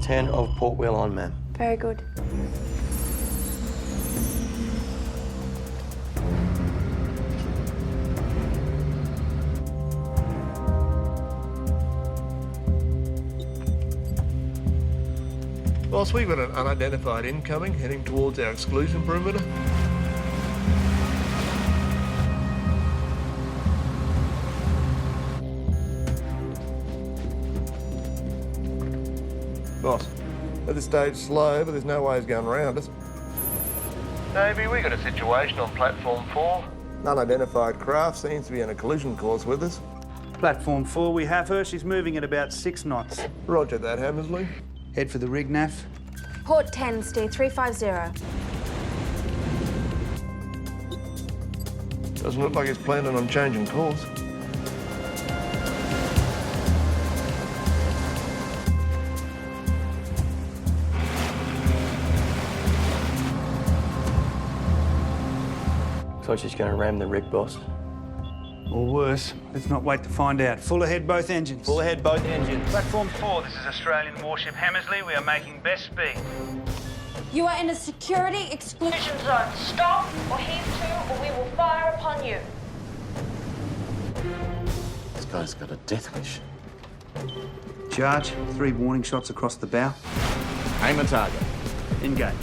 10 of port wheel on, ma'am. Very good. Boss, we've got an unidentified incoming heading towards our exclusion perimeter. Boss, at this stage slow, but there's no ways going around us. Navy, we got a situation on platform 4. Unidentified craft seems to be in a collision course with us. Platform 4, we have her. She's moving at about 6 knots. Roger that, Hammersley. Head for the rig, Naff. Port 10, steer 350. Doesn't look like it's planning on changing course. Looks like she's going to ram the rig, boss. Or worse. Let's not wait to find out. Full ahead, both engines. Full ahead, both engines. Platform 4, this is Australian warship Hammersley. We are making best speed. You are in a security exclusion zone. Stop or heave to, or we will fire upon you. This guy's got a death wish. Charge. 3 warning shots across the bow. Aim and target. Engage.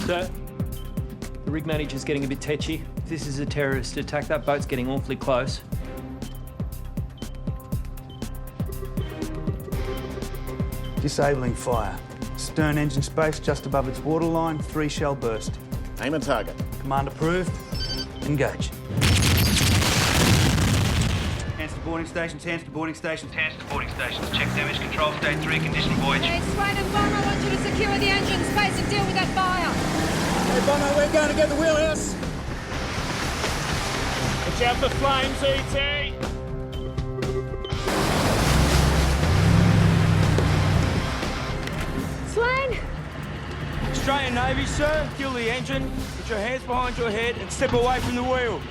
Sir, the rig manager's getting a bit tetchy. If this is a terrorist attack, that boat's getting awfully close. Disabling fire. Stern engine space just above its waterline. 3 shell burst. Aim and target. Command approved. Engage. Hands to boarding stations, hands to boarding stations, hands to boarding stations. Check damage control, state 3, condition voyage. Hey, Swain and Spider, I want you to secure the engine space and deal with that fire. Hey, Bono, we're going to get the wheelhouse. Watch out for flames, ET! Swain! Australian Navy, sir, kill the engine, put your hands behind your head and step away from the wheel.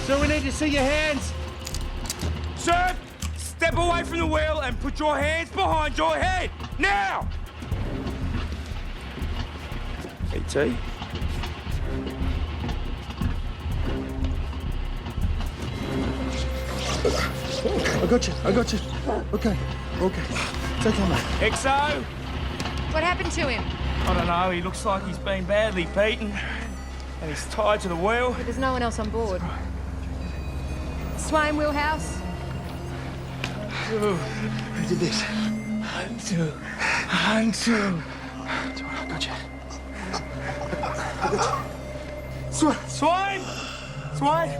Sir, we need to see your hands. Sir, step away from the wheel and put your hands behind your head, now! ET? I got you. Okay. It's okay, mate. XO? What happened to him? I don't know, he looks like he's been badly beaten and he's tied to the wheel. But there's no one else on board. Swain, wheelhouse. Who did this? Hantu. I got you. Swain! Swain!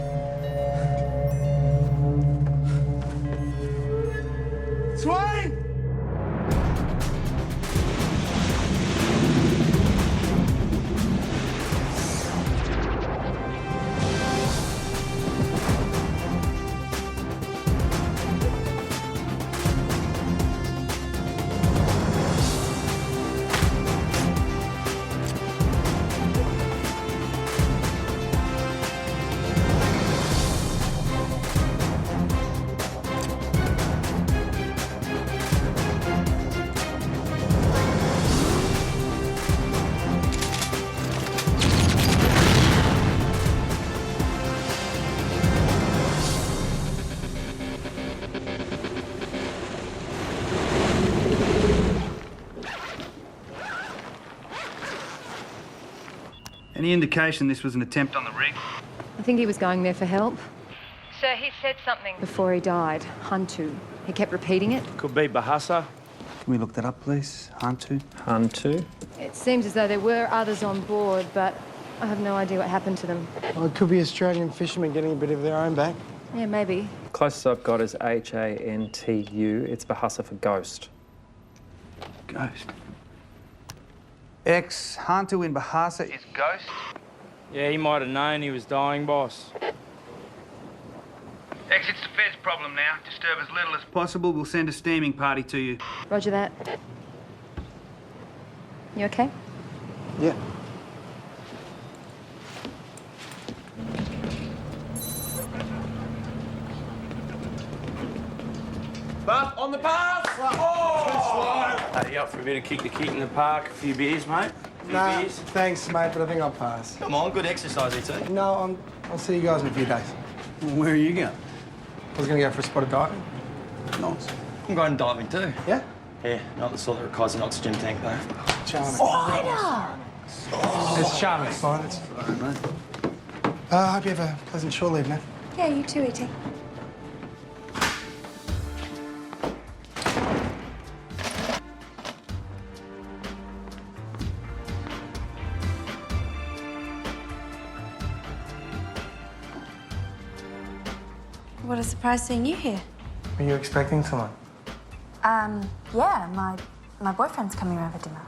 Swain! Any indication this was an attempt on the rig? I think he was going there for help. Sir, he said something before he died. Hantu. He kept repeating it. Could be Bahasa. Can we look that up, please? Hantu? Hantu? It seems as though there were others on board, but I have no idea what happened to them. Oh, it could be Australian fishermen getting a bit of their own back. Yeah, maybe. Closest I've got is Hantu. It's Bahasa for ghost. Ghost. Hantu in Bahasa is ghost? Yeah, he might have known he was dying, boss. It's the Fed's problem now. Disturb as little as possible. We'll send a steaming party to you. Roger that. You okay? Yeah. On the pass! Oh! Hey, you up for a bit of kick the kit in the park? A few beers, mate? Nah, thanks, mate, but I think I'll pass. Come on, good exercise, ET. No, I'll see you guys in a few days. Where are you going? I was going to go for a spot of diving. Nice. I'm going diving too. Yeah? Yeah, not the sort that requires an oxygen tank, though. Charming. Spider! It's charming. It's fine. It's fine, mate. I hope you have a pleasant shore leave, mate. Yeah, you too, E.T. What a surprise seeing you here. Were you expecting someone? Yeah, my boyfriend's coming around for dinner.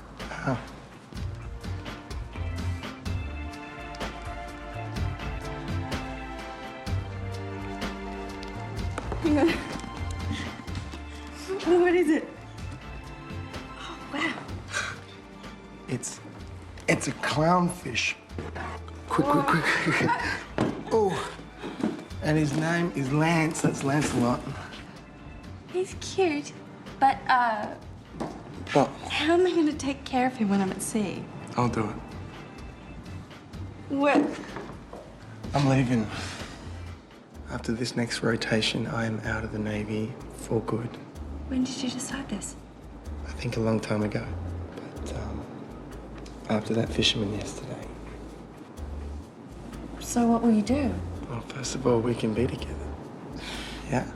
Oh. Hang on. What is it? Oh, wow. It's a clownfish. Quick. Oh. And his name is Lance. That's Lancelot. He's cute, but, What? how am I going to take care of him when I'm at sea? I'll do it. What? I'm leaving. After this next rotation, I am out of the Navy for good. When did you decide this? I think a long time ago. But, after that fisherman yesterday. So what will you do? Well, first of all, we can be together. Yeah?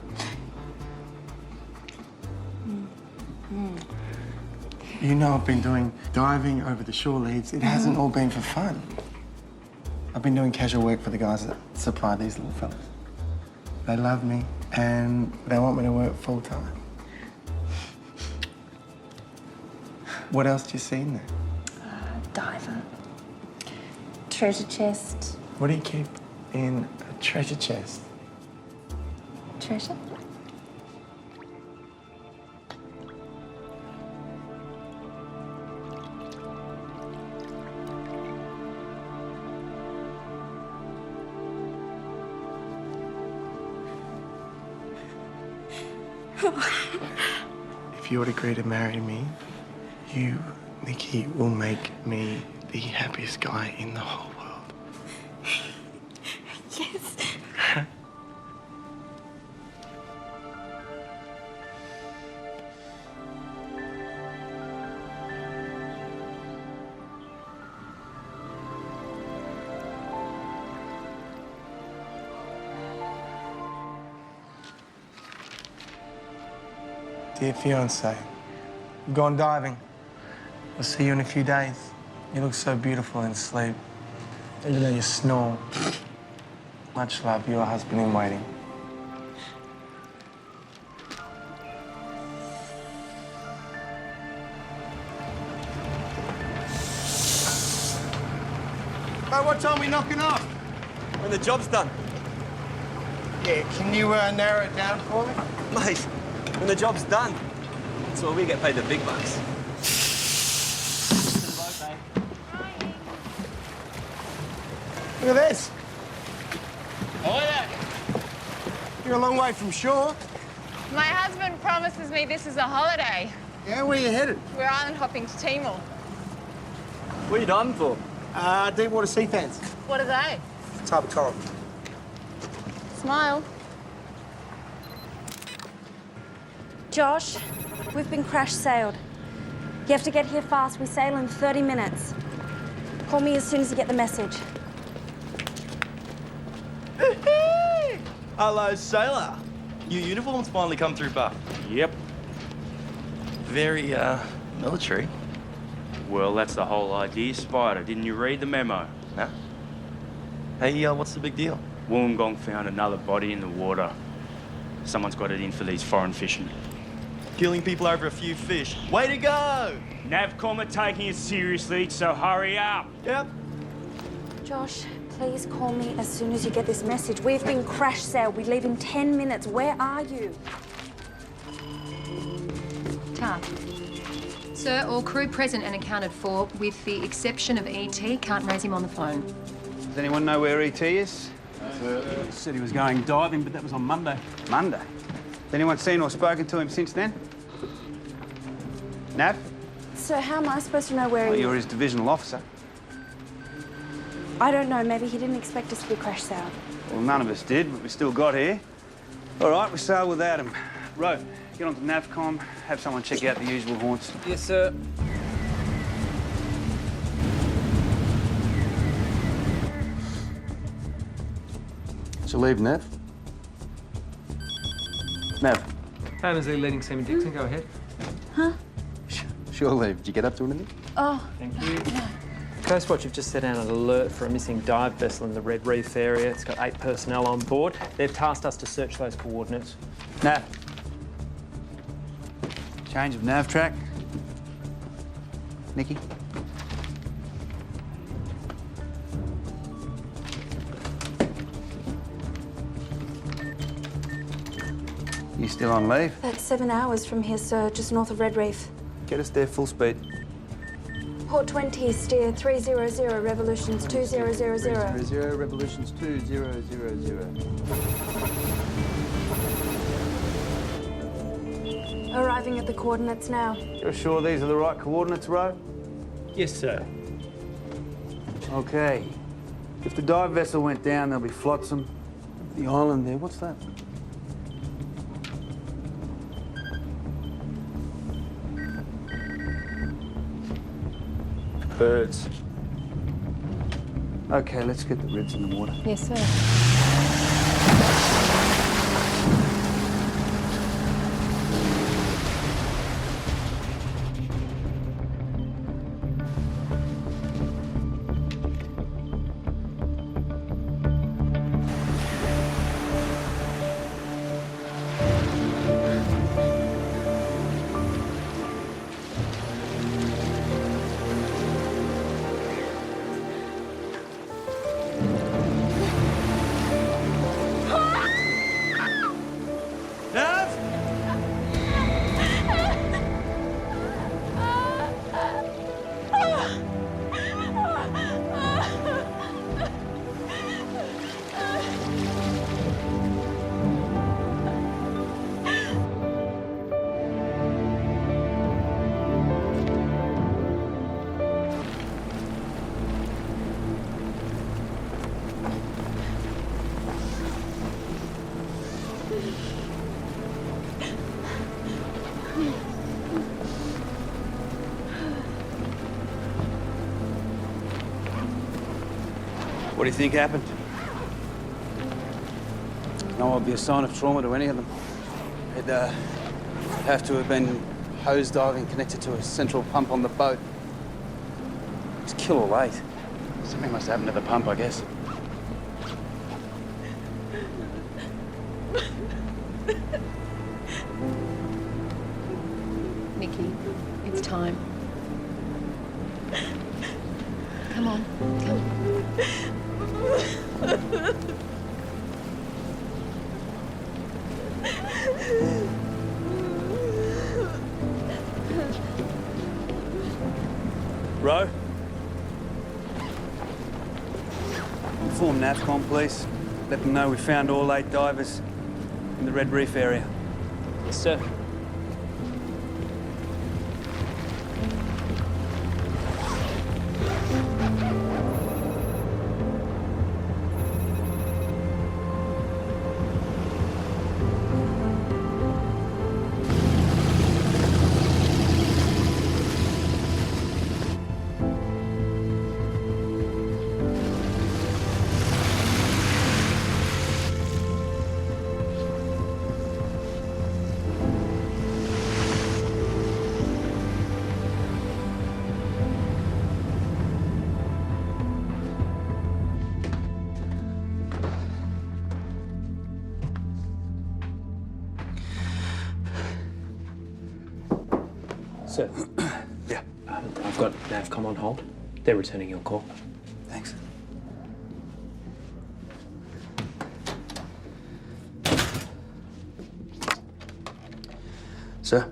You know I've been doing diving over the shore leads. It hasn't all been for fun. I've been doing casual work for the guys that supply these little fellas. They love me, and they want me to work full-time. What else do you see in there? Diver. Treasure chest. What do you keep in a treasure chest? Treasure? If you would agree to marry me, you, Nikki, will make me the happiest guy in the whole world. Yes. Dear fiancé, we've gone diving. We'll see you in a few days. You look so beautiful in sleep, even though you snore. Much love, your husband in waiting. Hey, what time are we knocking off? When the job's done. Yeah, can you narrow it down for me? Mate, when the job's done. That's where we get paid the big bucks. Look at this. Oh, yeah. You're a long way from shore. My husband promises me this is a holiday. Yeah, where are you headed? We're island hopping to Timor. What are you diving for? Deep water sea fans. What are they? Type of coral. Smile. Josh, we've been crash-sailed. You have to get here fast. We sail in 30 minutes. Call me as soon as you get the message. Hello, sailor. Your uniform's finally come through, Buff. Yep. Very, military. Well, that's the whole idea, Spider. Didn't you read the memo? No? Hey, what's the big deal? Wollongong found another body in the water. Someone's got it in for these foreign fishermen. Killing people over a few fish. Way to go! Navcom are taking it seriously, so hurry up. Yep. Josh, please call me as soon as you get this message. We've been crash-sailed. We leave in 10 minutes. Where are you? Todd. Sir, all crew present and accounted for, with the exception of E.T. Can't raise him on the phone. Does anyone know where E.T. is? Said he was going diving, but that was on Monday. Monday? Has anyone seen or spoken to him since then? Nav? So how am I supposed to know where Well, he you're is? his divisional officer. I don't know. Maybe he didn't expect us to be crash sailed. Well, none of us did, but we still got here. All right, we sailed without him. Ro, get onto Navcom, have someone check out the usual haunts. Yes, sir. Shall leave, Nav? Nav, Hammersley leading Seaman Dixon, go ahead. sure leave. Did you get up to anything? Oh, Thank you. Coast Watch have just set out an alert for a missing dive vessel in the Red Reef area. It's got 8 personnel on board. They've tasked us to search those coordinates. Nav. Change of nav track. Nikki. You still on leave? that's 7 hours from here, sir, just north of Red Reef. Get us there full speed. Port 20, steer 300, revolutions 2000. 0, revolutions 2000. Arriving at the coordinates now. You're sure these are the right coordinates, Ro? Yes, sir. Okay. If the dive vessel went down, there'll be flotsam. The island there, what's that? Birds. Okay, let's get the ribs in the water. Yes, sir. What do you think happened? No obvious sign of trauma to any of them. They'd have to have been hose diving connected to a central pump on the boat. It's kill or late. Something must have happened to the pump, I guess. Nikki, it's time. Come on, come. Ro? Inform Navcom, please. Let them know we found all 8 divers in the Red Reef area. Yes, sir. Sir. Yeah. I've got Navcom on hold. They're returning your call. Thanks. Sir,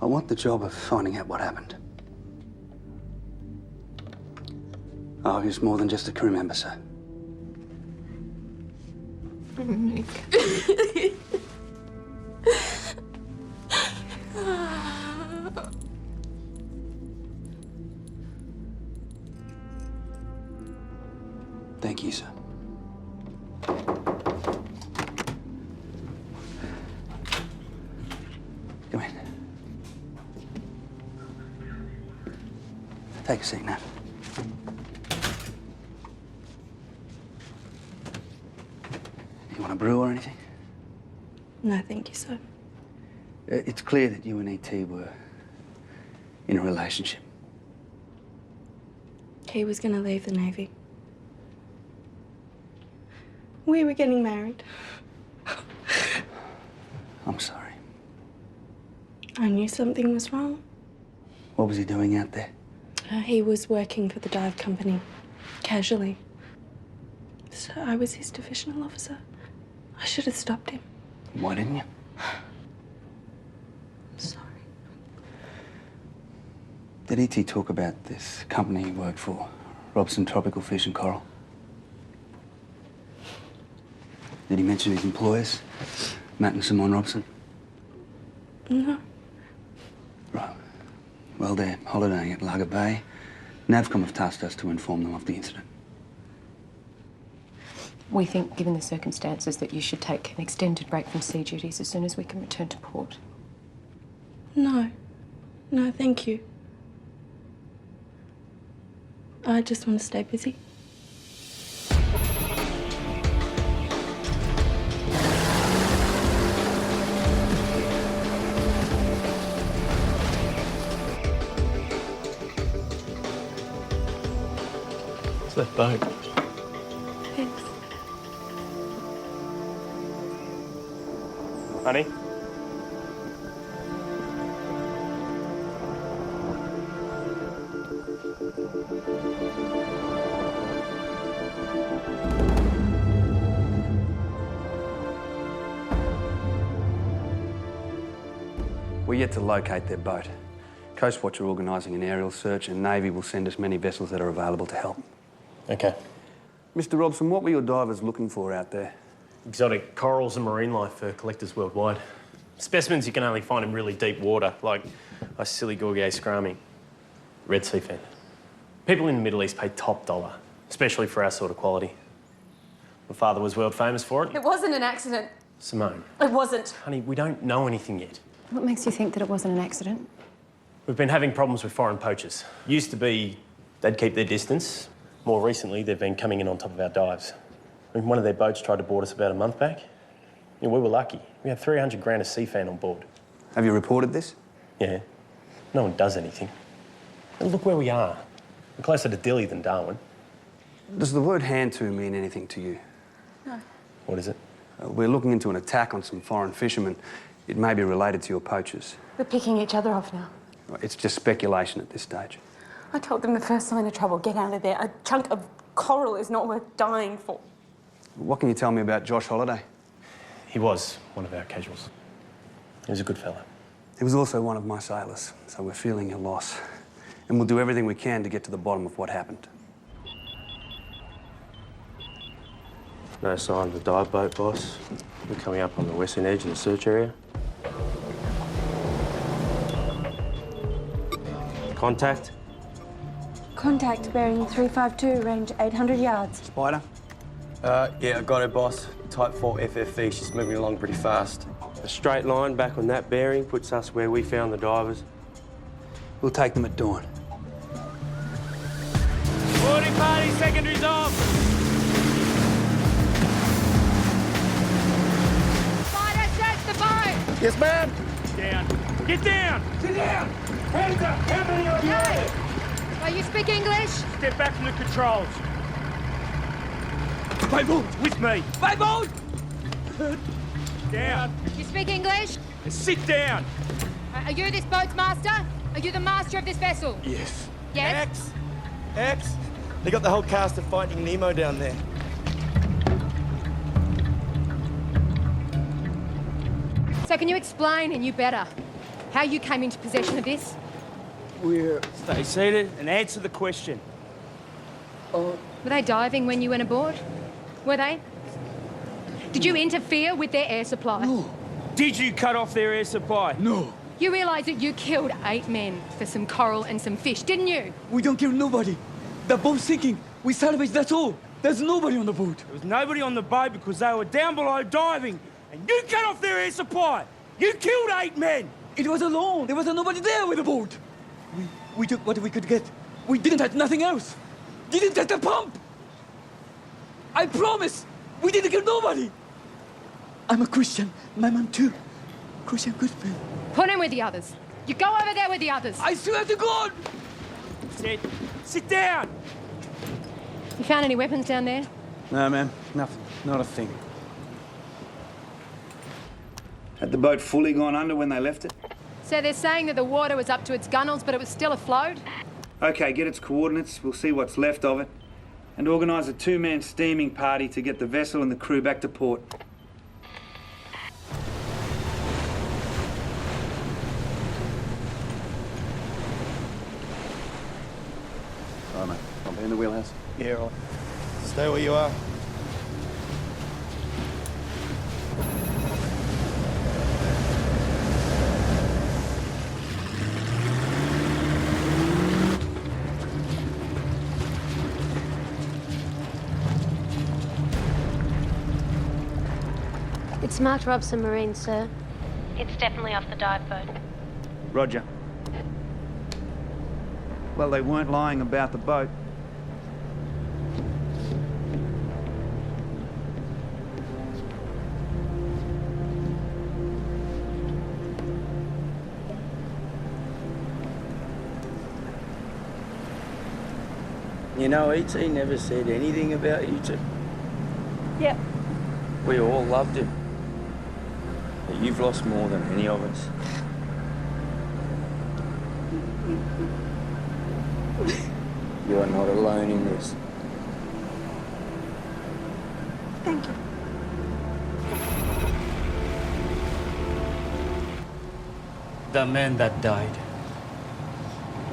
I want the job of finding out what happened. I was more than just a crew member, sir. Thank you, sir. Come in. Take a seat, Nat. You want a brew or anything? No, thank you, sir. It's clear that you and E.T. were in a relationship. He was going to leave the Navy. We were getting married. I'm sorry. I knew something was wrong. What was he doing out there? He was working for the dive company, casually. So I was his divisional officer. I should have stopped him. Why didn't you? I'm sorry. Did E.T. talk about this company he worked for, Robsen Tropical Fish and Coral? Did he mention his employers, Matt and Simone Robsen? No. Right. Well, they're holidaying at Lager Bay. NAVCOM have tasked us to inform them of the incident. We think, given the circumstances, that you should take an extended break from sea duties as soon as we can return to port. No. No, thank you. I just want to stay busy. It's that boat. Thanks. Honey? We're yet to locate their boat. Coast Watch are organising an aerial search and Navy will send us many vessels that are available to help. Okay. Mr. Robsen, what were your divers looking for out there? Exotic corals and marine life for collectors worldwide. Specimens you can only find in really deep water, like Iciligogia scrami, red sea fan. People in the Middle East pay top dollar, especially for our sort of quality. My father was world famous for it. It wasn't an accident. Simone. It wasn't. Honey, we don't know anything yet. What makes you think that it wasn't an accident? We've been having problems with foreign poachers. Used to be they'd keep their distance. More recently, they've been coming in on top of our dives. I mean, one of their boats tried to board us about a month back. Yeah, we were lucky. We had 300 grand of sea fan on board. Have you reported this? Yeah. No one does anything. And look where we are. We're closer to Dili than Darwin. Does the word hand-to mean anything to you? No. What is it? We're looking into an attack on some foreign fishermen. It may be related to your poachers. We're picking each other off now. It's just speculation at this stage. I told them the first sign of trouble, get out of there. A chunk of coral is not worth dying for. What can you tell me about Josh Holliday? He was one of our casuals. He was a good fella. He was also one of my sailors, so we're feeling your loss. And we'll do everything we can to get to the bottom of what happened. No sign of the dive boat, boss. We're coming up on the western edge of the search area. Contact? Contact bearing 352, range 800 yards. Spider? Yeah, I got her, boss. Type 4 FFV. She's moving along pretty fast. A straight line back on that bearing puts us where we found the divers. We'll take them at dawn. Boarding party, secondaries off! Spider, search the boat! Yes, ma'am. Down. Get down! Sit down! Hands up! How many of you are there? You speak English? Step back from the controls. Bayboard, with me. Bayboard! Down. You speak English? Sit down. Are you this boat's master? Are you the master of this vessel? Yes. Yes? X. They got the whole cast of Finding Nemo down there. So can you explain, and you better, how you came into possession of this? Stay seated and answer the question. Were they diving when you went aboard? Were they? Did you interfere with their air supply? Did you cut off their air supply? No. You realise that you killed 8 men for some coral and some fish, didn't you? We don't kill nobody. The boat's sinking. We salvage, that's all. There's nobody on the boat. There was nobody on the boat because they were down below diving, and you cut off their air supply. You killed 8 men. It was alone. There was nobody there with the boat. We took what we could get. We didn't have nothing else. Didn't touch the pump. I promise. We didn't kill nobody. I'm a Christian. My mom too. Christian Goodman. Put him with the others. You go over there with the others. I swear to God. Sit down. You found any weapons down there? No, ma'am. Nothing. Not a thing. Had the boat fully gone under when they left it? So they're saying that the water was up to its gunnels, but it was still afloat? Okay, get its coordinates. We'll see what's left of it. And organise a 2-man steaming party to get the vessel and the crew back to port. All right, mate. I'll be in the wheelhouse. Yeah, right. Stay where you are. It's marked Robsen Marine, sir. It's definitely off the dive boat. Roger. Well, they weren't lying about the boat. You know, E.T. never said anything about you two. Yep. We all loved him. But you've lost more than any of us. You are not alone in this. Thank you. The men that died.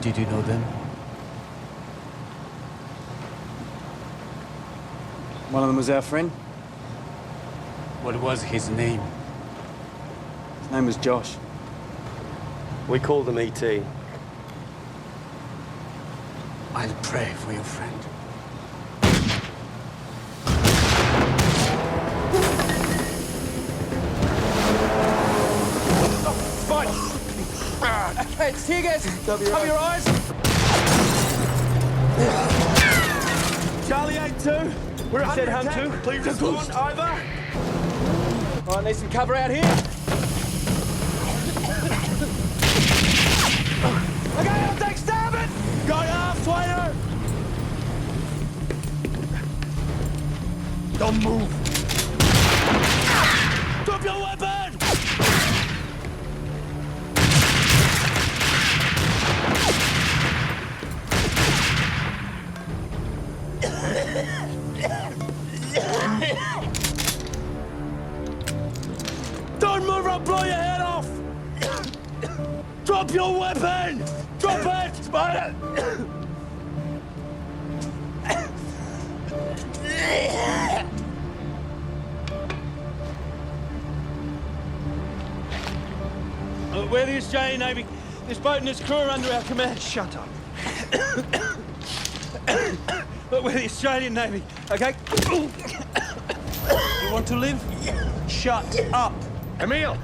Did you know them? One of them was our friend. What was his name? His name was Josh. We called him E.T. I'll pray for your friend. Okay, it's tear gas. Cover your eyes. Charlie 8-2. We're at Hum 2. Please respond. Over. All right, need some cover out here. Okay, I'll take starboard. Got half, Swainer. Don't move. Drop your weapon. Don't move or I'll blow your head off! Drop your weapon! Drop it! Spider! We're the Australian Navy. This boat and its crew are under our command. Shut up. But we're the Australian Navy, okay? You want to live? Shut up. Emile!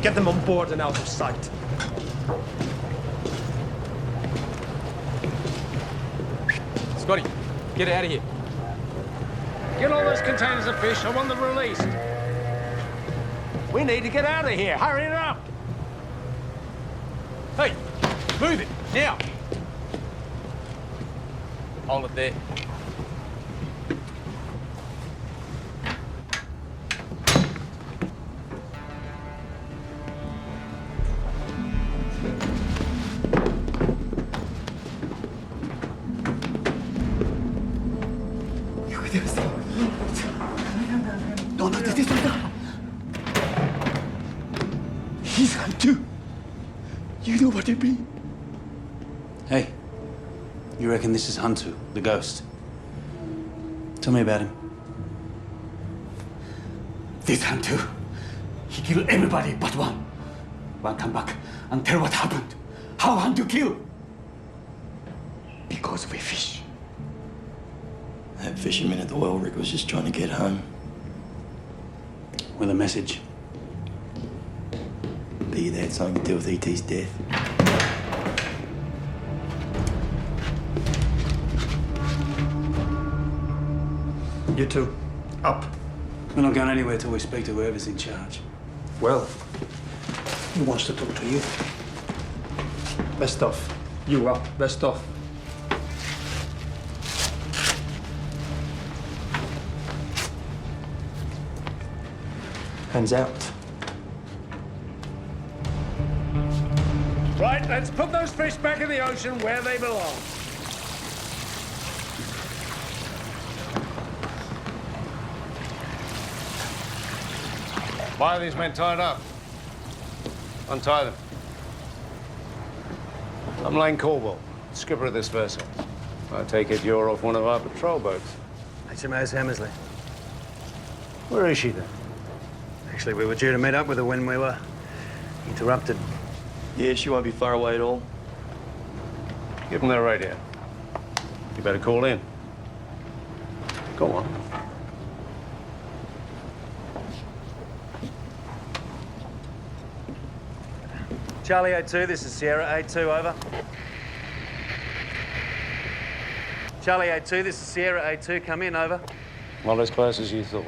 Get them on board and out of sight. Scotty, get out of here. Get all those containers of fish. I want them released. We need to get out of here. Hurry it up. Hey, move it, now. Hold it there. He's Hum too. You know what I mean? Hey, you reckon this is Hantu, the ghost? Tell me about him. This Hantu, he killed everybody but one. One come back and tell what happened. How Hantu kill? Because we fish. That fisherman at the oil rig was just trying to get home. With a message. Be that something to do with E.T.'s death. You two, up. We're not going anywhere till we speak to whoever's in charge. Well, he wants to talk to you. Best off. You up, best off. Hands out. Right, let's put those fish back in the ocean where they belong. Why are these men tied up? Untie them. I'm Lane Calwell, skipper of this vessel. I take it you're off one of our patrol boats. HMAS Hammersley. Where is she then? Actually, we were due to meet up with her when we were interrupted. Yeah, she won't be far away at all. Give them their radio. You better call in. Go on. Charlie 82, this is Sierra 82, over. Charlie 82, this is Sierra 82, come in, over. Not as close as you thought.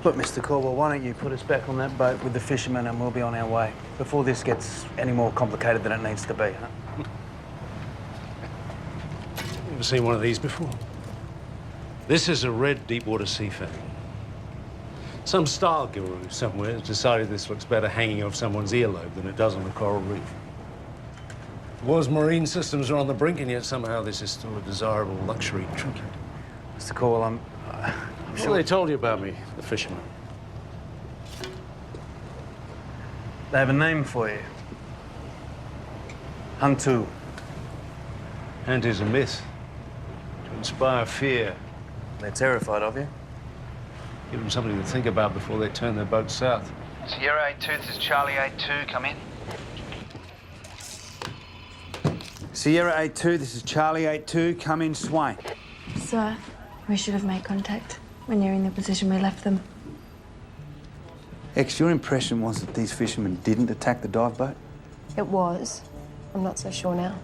Look, Mr. Coleby, why don't you put us back on that boat with the fishermen and we'll be on our way before this gets any more complicated than it needs to be, huh? Ever seen one of these before? This is a red deep-water sea fan. Some style guru somewhere has decided this looks better hanging off someone's earlobe than it does on a coral reef. The world's marine systems are on the brink, and yet somehow this is still a desirable luxury trinket. Mr. Coleby, I'm sure they told you about me, the fisherman. They have a name for you. Hantu. Hantu's a myth. To inspire fear. They're terrified of you. Give them something to think about before they turn their boat south. Sierra 82, this is Charlie 82, come in. Sierra 82, this is Charlie 82, come in, Swain. Sir, we should have made contact when you're in the position we left them. X, your impression was that these fishermen didn't attack the dive boat? It was. I'm not so sure now.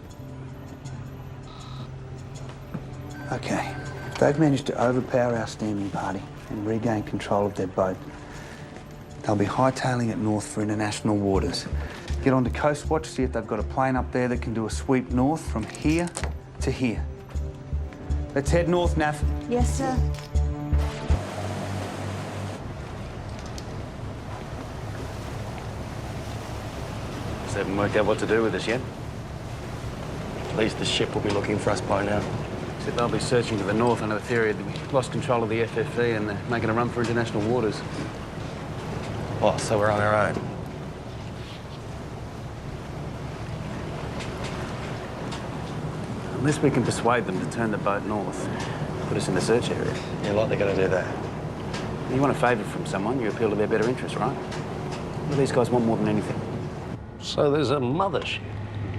Okay. If they've managed to overpower our standing party and regain control of their boat, they'll be hightailing it north for international waters. Get onto Coast Watch, see if they've got a plane up there that can do a sweep north from here to here. Let's head north, Nav. Yes, sir. Just haven't worked out what to do with us yet. At least the ship will be looking for us by now. Except they'll be searching to the north under the theory that we lost control of the FFE and they're making a run for international waters. Oh, so we're on our own. Unless we can persuade them to turn the boat north, put us in the search area. Yeah, like they're going to do that. You want a favour from someone, you appeal to their better interests, right? What do these guys want more than anything? So there's a mothership?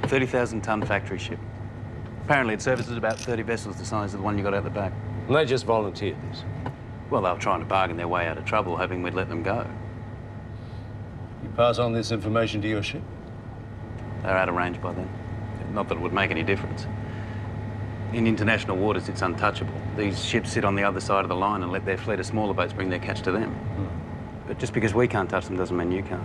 30,000-ton factory ship. Apparently it services about 30 vessels the size of the one you got out the back. And they just volunteered this? Well, they were trying to bargain their way out of trouble, hoping we'd let them go. You pass on this information to your ship? They're out of range by then. Not that it would make any difference. In international waters, it's untouchable. These ships sit on the other side of the line and let their fleet of smaller boats bring their catch to them. But just because we can't touch them doesn't mean you can't.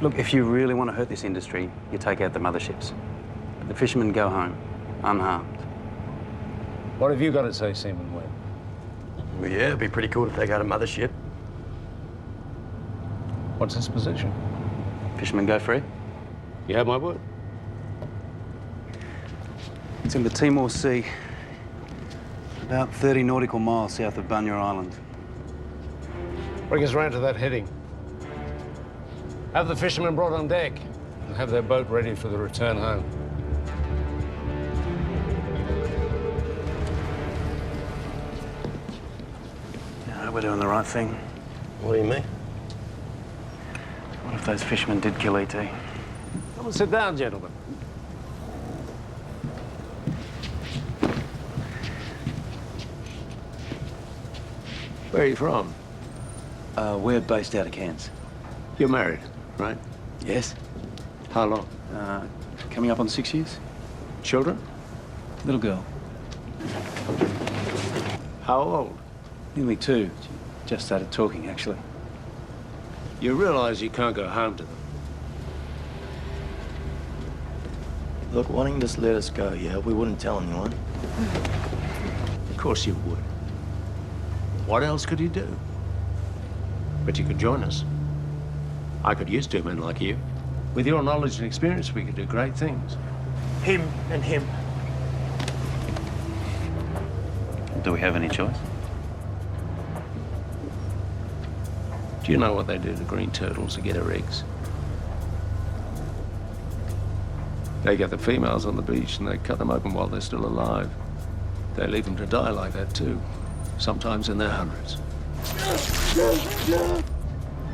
Look, if you really want to hurt this industry, you take out the motherships. But the fishermen go home, unharmed. What have you got to say, Simone? Well, yeah, it'd be pretty cool to take out a mothership. What's its position? Fishermen go free. You have my word. It's in the Timor Sea, about 30 nautical miles south of Bunya Island. Bring us round to that heading. Have the fishermen brought on deck. and have their boat ready for the return home. Yeah, we're doing the right thing. What do you mean? What if those fishermen did kill E.T.? Come and sit down, gentlemen. Where are you from? We're based out of Cairns. You're married, right? Yes. How long? Coming up on 6 years. Children? Little girl. How old? Nearly 2. Just started talking, actually. You realize you can't go home to them. Look, why don't you just let us go, yeah? We wouldn't tell anyone. Of course you would. What else could you do? But you could join us. I could use 2 men like you. With your knowledge and experience, we could do great things. Him and him. Do we have any choice? Do you know what they do to green turtles to get their eggs? They get the females on the beach and they cut them open while they're still alive. They leave them to die like that too, sometimes in their hundreds.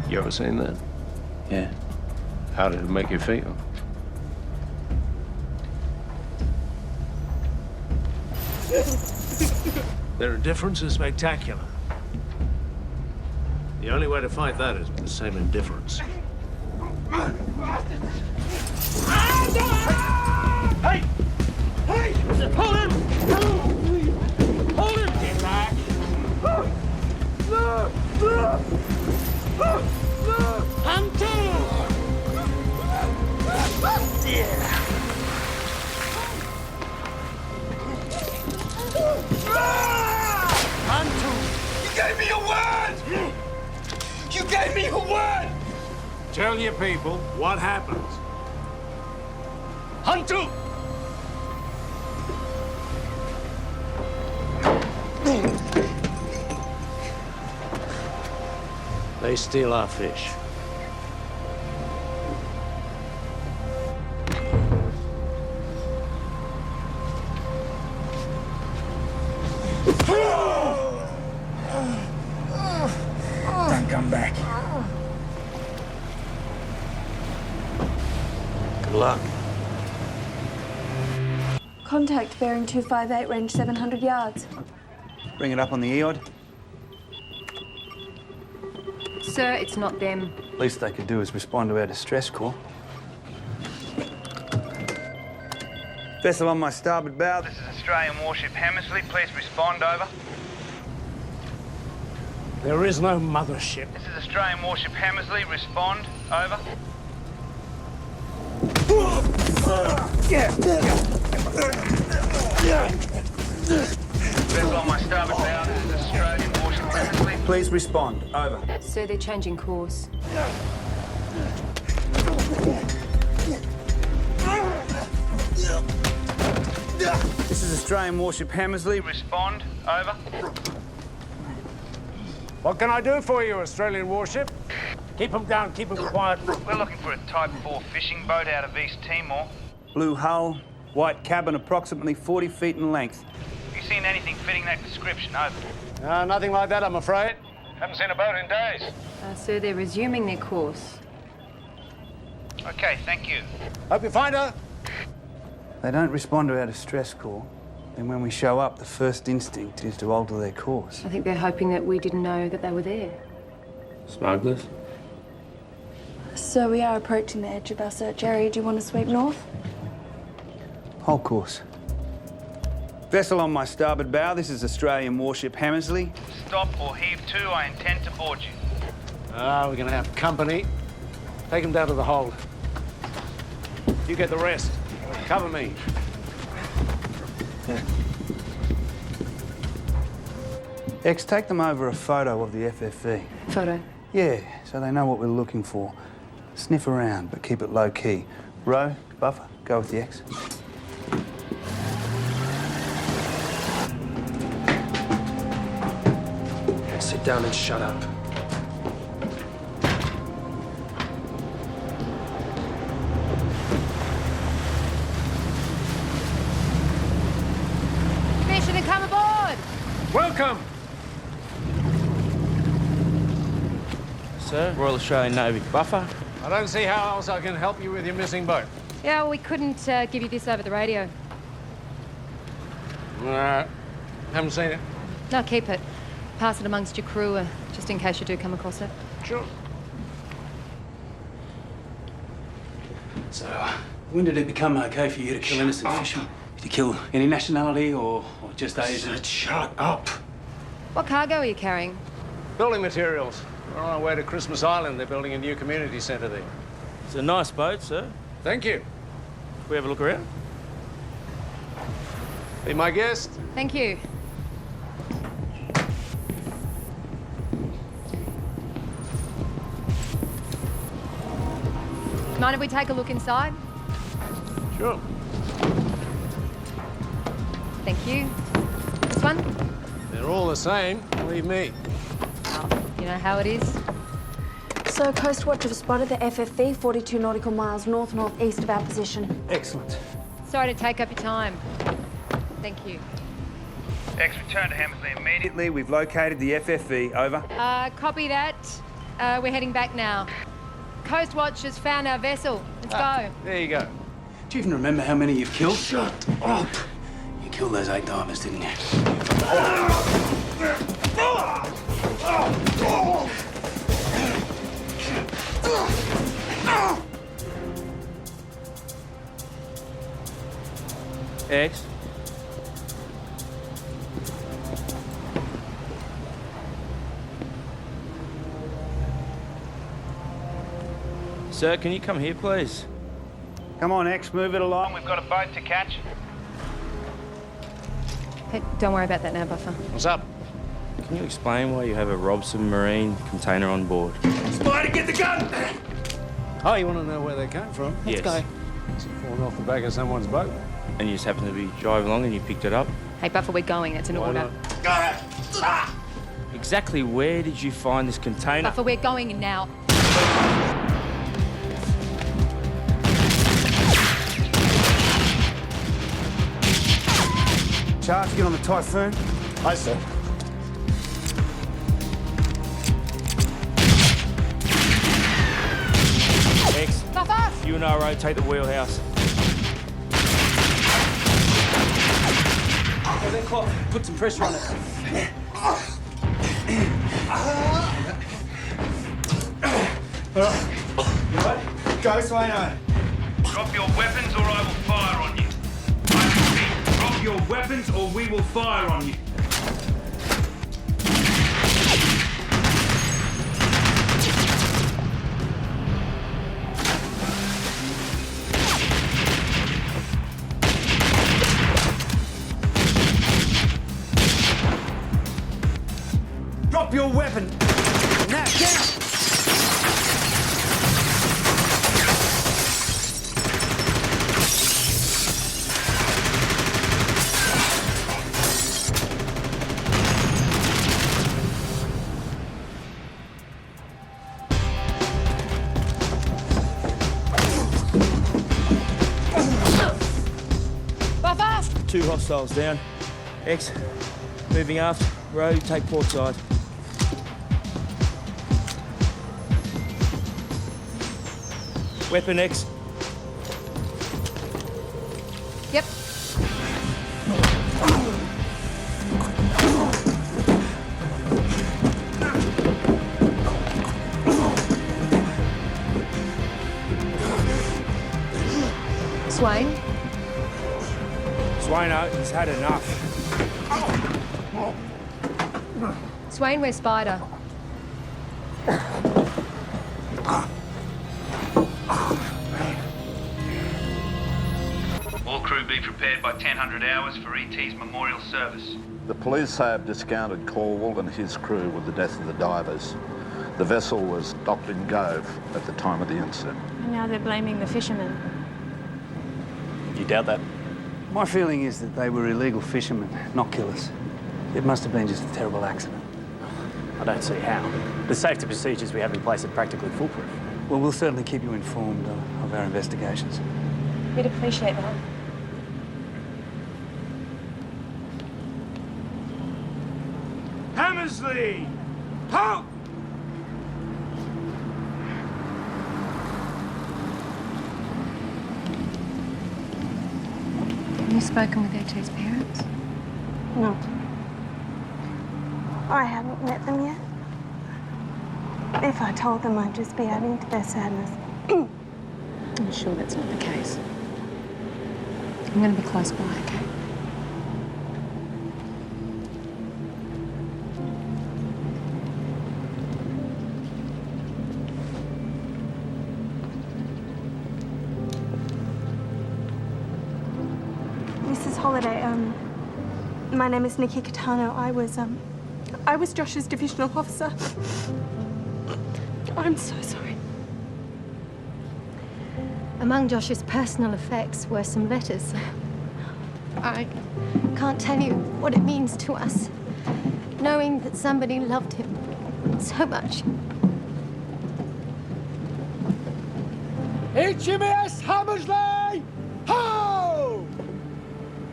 You ever seen that? Yeah. How did it make you feel? Their indifference is spectacular. The only way to fight that is with the same indifference. Hey! Hey! Hold him! Hold him! Get back! Hunter! Hunter! You gave me a word! You gave me a word! Tell your people what happens. Hunter! They steal our fish. Don't come back. Good luck. Contact bearing 258, range 700 yards. Bring it up on the EOD. Sir, it's not them. Least they could do is respond to our distress call. Vessel on my starboard bow. This is Australian warship Hammersley. Please respond, over. There is no mothership. This is Australian warship Hammersley. Respond, over. Vessel on my starboard bow. This is Australian warship Hammersley. Please respond, over. Sir, they're changing course. This is Australian warship Hammersley. Respond, over. What can I do for you, Australian warship? Keep them down, keep them quiet. We're looking for a Type 4 fishing boat out of East Timor. Blue hull, white cabin, approximately 40 feet in length. Have you seen anything fitting that description, over? Nothing like that, I'm afraid. Haven't seen a boat in days. Sir, they're resuming their course. Okay, thank you. Hope you find her. They don't respond to our distress call. Then when we show up, the first instinct is to alter their course. I think they're hoping that we didn't know that they were there. Smugglers? So we are approaching the edge of our search area. Do you want to sweep north? Whole course. Vessel on my starboard bow. This is Australian warship Hammersley. Stop or heave to. I intend to board you. We're gonna have company. Take them down to the hold. You get the rest. Cover me. X, take them over a photo of the FFV. Photo? Yeah, so they know what we're looking for. Sniff around, but keep it low key. Row, buffer, go with the X. Sit down and shut up. Welcome. Sir, Royal Australian Navy. Buffer? I don't see how else I can help you with your missing boat. Yeah, well, we couldn't give you this over the radio. Haven't seen it. No, keep it. Pass it amongst your crew, just in case you do come across it. Sure. So, when did it become okay for you to kill innocent fishermen? Did you kill any nationality or just Asian? Shut up. What cargo are you carrying? Building materials. We're on our way to Christmas Island. They're building a new community centre there. It's a nice boat, sir. Thank you. Can we have a look around? Be my guest. Thank you. Mind if we take a look inside? Sure. Thank you. This one? They're all the same. Believe me. Oh, you know how it is. So, Coast Watch have spotted the FFV 42 nautical miles north-northeast of our position. Excellent. Sorry to take up your time. Thank you. X, return to Hammersley immediately. Immediately, we've located the FFV. Over. Copy that. We're heading back now. Coast Watch has found our vessel. Let's go. There you go. Do you even remember how many you've killed? Shut up. You killed those 8 divers, didn't you? X. Sir, can you come here, please? Come on, X, move it along. We've got a boat to catch. Hey, don't worry about that now, Buffer. What's up? Can you explain why you have a Robsen marine container on board? Spider, get the gun! Oh, you want to know where they came from? Yes. Let's go. It's fallen off the back of someone's boat. And you just happened to be driving along and you picked it up? Hey, Buffer, we're going. It's an Why order. not? Exactly where did you find this container? Buffer, we're going now. Charge, get on the Typhoon. Aye, sir. X, Buffer! you and I rotate the wheelhouse. Hey, that cloth. Put some pressure on it. You right? Go, Swain. Drop your weapons or I will fire on you. I repeat, drop your weapons or we will fire on you. Drop your weapon. Now, down. Buffer! 2 hostiles down. X, moving aft. Row, take port side. Weapon X. Yep. Swain? Swaino, he's had enough. Swain, we're Spider. All crew be prepared by 1000 hours for ET's memorial service. The police have discounted Calwell and his crew with the death of the divers. The vessel was docked in Gove at the time of the incident. And now they're blaming the fishermen. You doubt that? My feeling is that they were illegal fishermen, not killers. It must have been just a terrible accident. I don't see how. The safety procedures we have in place are practically foolproof. Well, we'll certainly keep you informed of our investigations. We'd appreciate that. Hammersley! Halt! Have you spoken with E.T.'s parents? No. I haven't met them yet. If I told them, I'd just be adding to their sadness. I'm sure that's not the case. I'm going to be close by, okay? Mrs. Holliday, my name is Nikki Catano. I was Josh's divisional officer. I'm so sorry. Among Josh's personal effects were some letters. I can't tell you what it means to us, knowing that somebody loved him so much. HMAS Hammersley! Ho!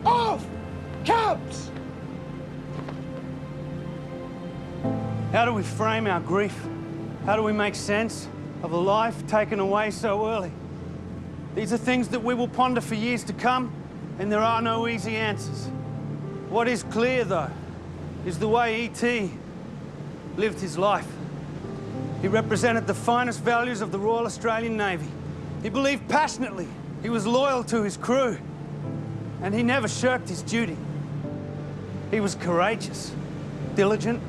Off! Caps! How do we frame our grief? How do we make sense of a life taken away so early? These are things that we will ponder for years to come, and there are no easy answers. What is clear, though, is the way E.T. lived his life. He represented the finest values of the Royal Australian Navy. He believed passionately. He was loyal to his crew, and he never shirked his duty. He was courageous, diligent,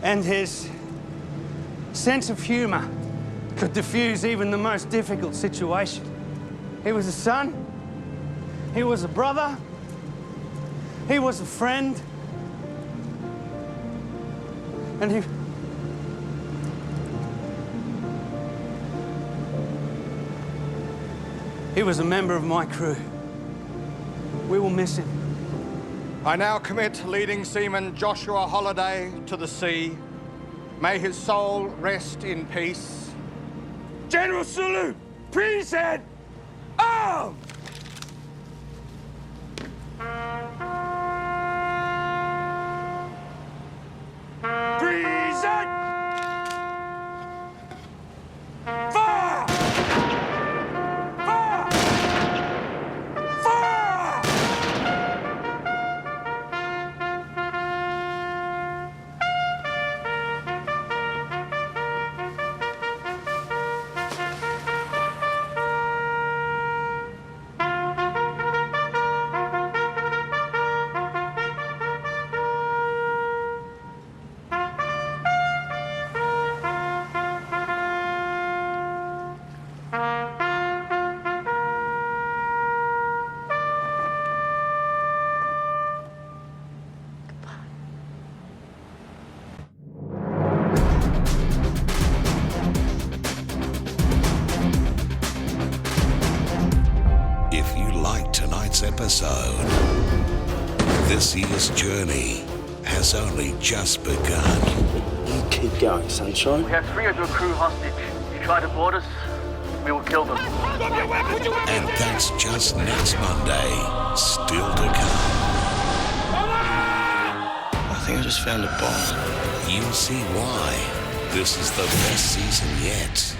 and his sense of humor could diffuse even the most difficult situation. He was a son, he was a brother, he was a friend, and he was a member of my crew. We will miss him. I now commit leading seaman Joshua Holliday to the sea. May his soul rest in peace. General salute! Present! Arm! Present! Fire! Fire! Fire! Episode. This year's journey has only just begun. You keep going, sunshine. We have 3 of your crew hostage. If you try to board us, we will kill them. And that's just next Monday. Still to come. I think I just found a bomb. You'll see why this is the best season yet.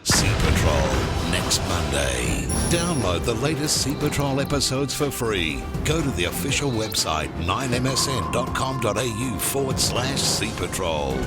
Sea Patrol, next Monday. Download the latest Sea Patrol episodes for free. Go to the official website 9msn.com.au/Sea Patrol.